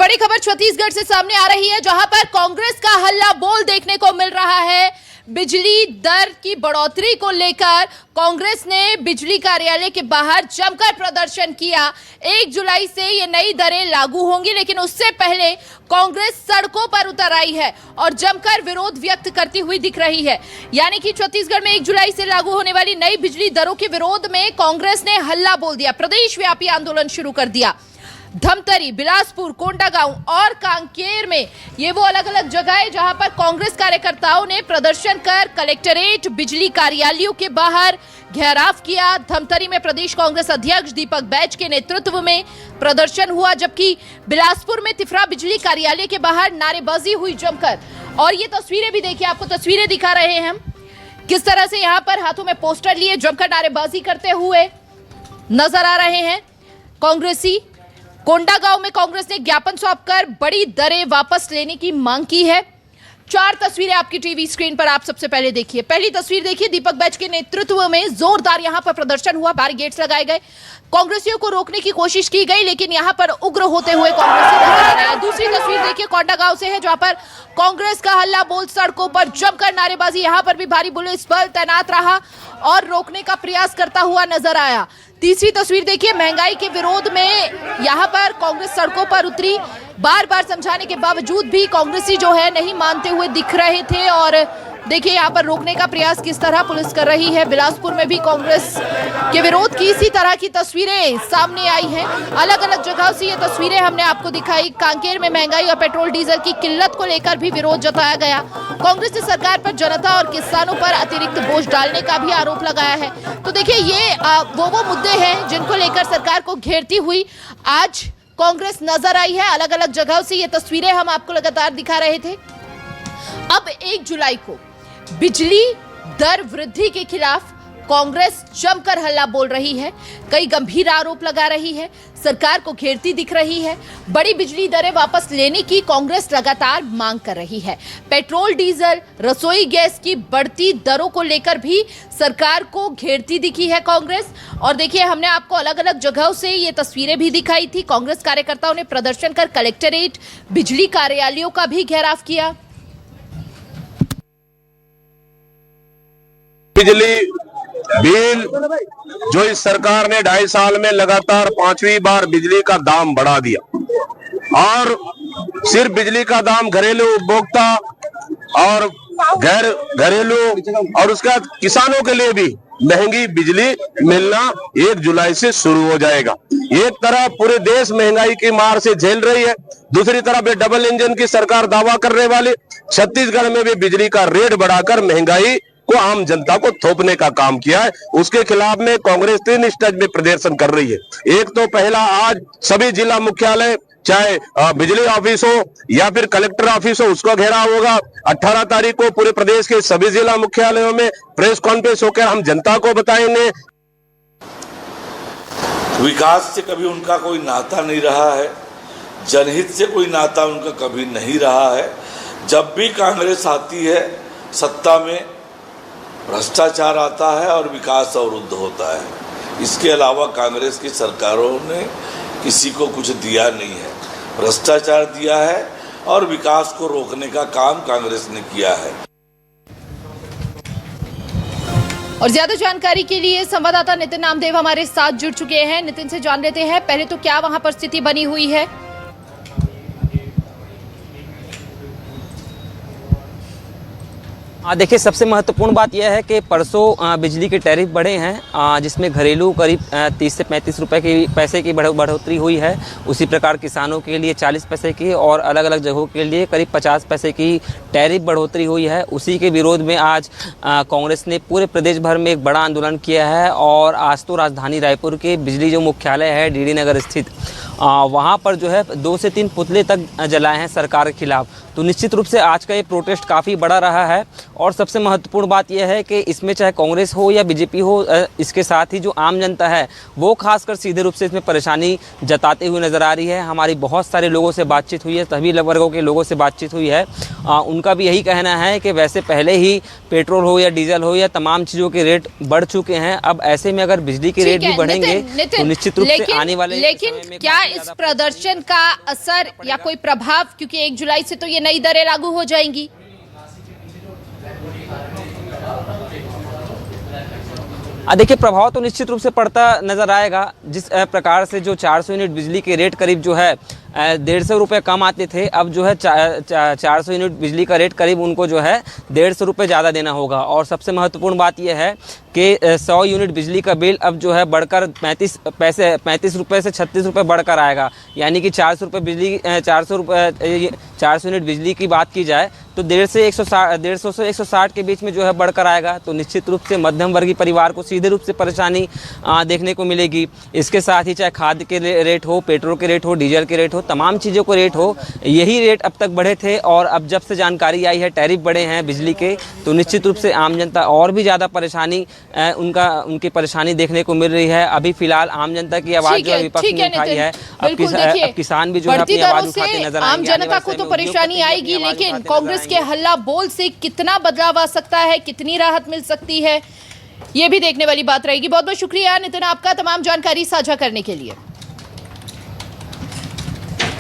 बड़ी खबर छत्तीसगढ़ से सामने आ रही है, जहां पर कांग्रेस का हल्ला बोल देखने को मिल रहा है। बिजली दर की बढ़ोतरी को लेकर कांग्रेस ने बिजली कार्यालय के बाहर जमकर प्रदर्शन किया। 1 जुलाई से ये नई दरें लागू होंगी, लेकिन उससे पहले कांग्रेस सड़कों पर उतर आई है और जमकर विरोध व्यक्त करती हुई दिख रही है। यानी कि छत्तीसगढ़ में 1 जुलाई से लागू होने वाली नई बिजली दरों के विरोध में कांग्रेस ने हल्ला बोल दिया, प्रदेश व्यापी आंदोलन शुरू कर दिया। धमतरी, बिलासपुर, कोंडागांव और कांकेर में ये वो अलग अलग जगह है जहां पर कांग्रेस कार्यकर्ताओं ने प्रदर्शन कर कलेक्टरेट, बिजली कार्यालयों के बाहर घेराव किया। धमतरी में प्रदेश कांग्रेस अध्यक्ष दीपक बैज के नेतृत्व में प्रदर्शन हुआ, जबकि बिलासपुर में तिफरा बिजली कार्यालय के बाहर नारेबाजी हुई जमकर। और ये तस्वीरें भी देखिए, आपको तस्वीरें दिखा रहे हैं हम, किस तरह से यहाँ पर हाथों में पोस्टर लिए जमकर नारेबाजी करते हुए नजर आ रहे हैं कांग्रेसी। कोंडागांव में कांग्रेस ने ज्ञापन सौंपकर बड़ी दरें वापस लेने की मांग की है। 4 तस्वीरें आपकी टीवी स्क्रीन पर आप सबसे पहले देखिए। पहली तस्वीर देखिए, दीपक बैज के नेतृत्व में जोरदार यहां पर प्रदर्शन हुआ, बैरिकेड्स लगाए गए, कांग्रेसियों को रोकने की कोशिश की गई, लेकिन यहां पर उग्र होते हुए कांग्रेसी नजर आ रहे हैं। दूसरी तस्वीर देखिए, कोंडागांव से है, जहां पर कांग्रेस का हल्ला बोल सड़कों पर जमकर नारेबाजी, यहां पर भी भारी पुलिस बल तैनात रहा और रोकने का प्रयास करता हुआ नजर आया। तीसरी तस्वीर देखिए, महंगाई के विरोध में यहां पर कांग्रेस सड़कों पर उतरी। बार बार समझाने के बावजूद भी कांग्रेसी जो है नहीं मानते हुए दिख रहे थे और देखिए यहां पर रोकने का प्रयास किस तरह पुलिस कर रही है। बिलासपुर में भी कांग्रेस के विरोध की इसी तरह की तस्वीरें सामने आई हैं। अलग अलग जगहों से ये तस्वीरें हमने आपको दिखाई। कांकेर में महंगाई और पेट्रोल डीजल की किल्लत को लेकर भी विरोध जताया गया। कांग्रेस ने सरकार पर जनता और किसानों पर अतिरिक्त बोझ डालने का भी आरोप लगाया है। तो देखिए ये वो मुद्दे हैं जिनको लेकर सरकार को घेरती हुई आज कांग्रेस नजर आई है। अलग अलग जगहों से ये तस्वीरें हम आपको लगातार दिखा रहे थे। अब 1 जुलाई को बिजली दर वृद्धि के खिलाफ कांग्रेस जमकर हल्ला बोल रही है, कई गंभीर आरोप लगा रही है, सरकार को घेरती दिख रही है। बड़ी बिजली दरें वापस लेने की कांग्रेस लगातार मांग कर रही है। पेट्रोल, डीजल, रसोई गैस की बढ़ती दरों को लेकर भी सरकार को घेरती दिखी है कांग्रेस। और देखिए हमने आपको अलग अलग जगहों से ये तस्वीरें भी दिखाई थी। कांग्रेस कार्यकर्ताओं ने प्रदर्शन कर कलेक्टरेट, बिजली कार्यालयों का भी घेराव किया। बिजली बिल जो इस सरकार ने 2.5 साल में लगातार 5वीं बार बिजली का दाम बढ़ा दिया और सिर्फ बिजली का दाम घरेलू उपभोक्ता और घरेलू और उसके बाद किसानों के लिए भी महंगी बिजली मिलना 1 जुलाई से शुरू हो जाएगा। एक तरफ पूरे देश महंगाई की मार से झेल रही है, दूसरी तरफ ये डबल इंजन की सरकार दावा करने वाली छत्तीसगढ़ में भी बिजली का रेट बढ़ाकर महंगाई को आम जनता को थोपने का काम किया है। उसके खिलाफ में कांग्रेस 3 स्टेज में प्रदर्शन कर रही है। एक तो पहला, आज सभी जिला मुख्यालय चाहे बिजली ऑफिस हो या फिर कलेक्टर ऑफिस हो, उसको घेराव होगा। 18 तारीख को पूरे प्रदेश के सभी जिला मुख्यालयों में प्रेस कॉन्फ्रेंस होकर हम जनता को बताएंगे। विकास से कभी उनका कोई नाता नहीं रहा है, जनहित से कोई नाता उनका कभी नहीं रहा है। जब भी कांग्रेस आती है सत्ता में, भ्रष्टाचार आता है और विकास अवरुद्ध होता है। इसके अलावा कांग्रेस की सरकारों ने किसी को कुछ दिया नहीं है, भ्रष्टाचार दिया है और विकास को रोकने का काम कांग्रेस ने किया है। और ज्यादा जानकारी के लिए संवाददाता नितिन नामदेव हमारे साथ जुड़ चुके हैं। नितिन से जान लेते हैं पहले तो क्या वहां पर स्थिति बनी हुई है। देखिए सबसे महत्वपूर्ण बात यह है कि परसों बिजली के टैरिफ बढ़े हैं, जिसमें घरेलू करीब 30 से 35 रुपए की पैसे की बढ़ोतरी हुई है। उसी प्रकार किसानों के लिए 40 पैसे की और अलग अलग जगहों के लिए करीब 50 पैसे की टैरिफ बढ़ोतरी हुई है। उसी के विरोध में आज कांग्रेस ने पूरे प्रदेश भर में एक बड़ा आंदोलन किया है और आज तो राजधानी रायपुर के बिजली जो मुख्यालय है डीडी नगर स्थित, वहाँ पर जो है 2 से 3 पुतले तक जलाए हैं सरकार के खिलाफ। तो निश्चित रूप से आज का ये प्रोटेस्ट काफ़ी बड़ा रहा है और सबसे महत्वपूर्ण बात यह है कि इसमें चाहे कांग्रेस हो या बीजेपी हो, इसके साथ ही जो आम जनता है वो खासकर सीधे रूप से इसमें परेशानी जताते हुए नज़र आ रही है। हमारी बहुत सारे लोगों से बातचीत हुई है, सभी वर्गों के लोगों से बातचीत हुई है। उनका भी यही कहना है कि वैसे पहले ही पेट्रोल हो या डीजल हो या तमाम चीज़ों के रेट बढ़ चुके हैं, अब ऐसे में अगर बिजली के रेट भी बढ़ेंगे तो निश्चित रूप से आने वाले लेकिन क्या इस प्रदर्शन का असर या कोई प्रभाव, क्योंकि 1 जुलाई से तो ये नई दरें लागू हो जाएंगी? देखिए, प्रभाव तो निश्चित रूप से पड़ता नज़र आएगा। जिस प्रकार से जो 400 यूनिट बिजली के रेट करीब जो है 150 रुपये कम आते थे, अब जो है 400 यूनिट बिजली का रेट करीब उनको जो है 150 रुपये ज़्यादा देना होगा। और सबसे महत्वपूर्ण बात यह है कि 100 यूनिट बिजली का बिल अब जो है बढ़कर 35 रुपये से 36 रुपये बढ़कर आएगा। यानी कि 400 रुपये बिजली 400 यूनिट बिजली की बात की जाए तो 150 से 160 के बीच में जो है बढ़कर आएगा। तो निश्चित रूप से मध्यम वर्गीय परिवार को सीधे रूप से परेशानी देखने को मिलेगी। इसके साथ ही चाहे खाद के रेट हो, पेट्रोल के रेट हो, डीजल के रेट हो, तमाम चीज़ों को रेट हो, यही रेट अब तक बढ़े थे और अब जब से जानकारी आई है टैरिफ बढ़े हैं बिजली के, तो निश्चित रूप से आम जनता और भी ज़्यादा परेशानी उनकी परेशानी देखने को मिल रही है। अभी फिलहाल आम जनता की आवाज़ जो विपक्ष ने उठाई है, अब किसान भी जो है अपनी आवाज़ उठाते नजर आएंगे। आम जनता को तो परेशानी आएगी, लेकिन कांग्रेस के हल्ला बोल से कितना बदलाव आ सकता है, कितनी राहत मिल सकती है, ये भी देखने वाली बात रहेगी। बहुत बहुत शुक्रिया नितिन आपका तमाम जानकारी साझा करने के लिए।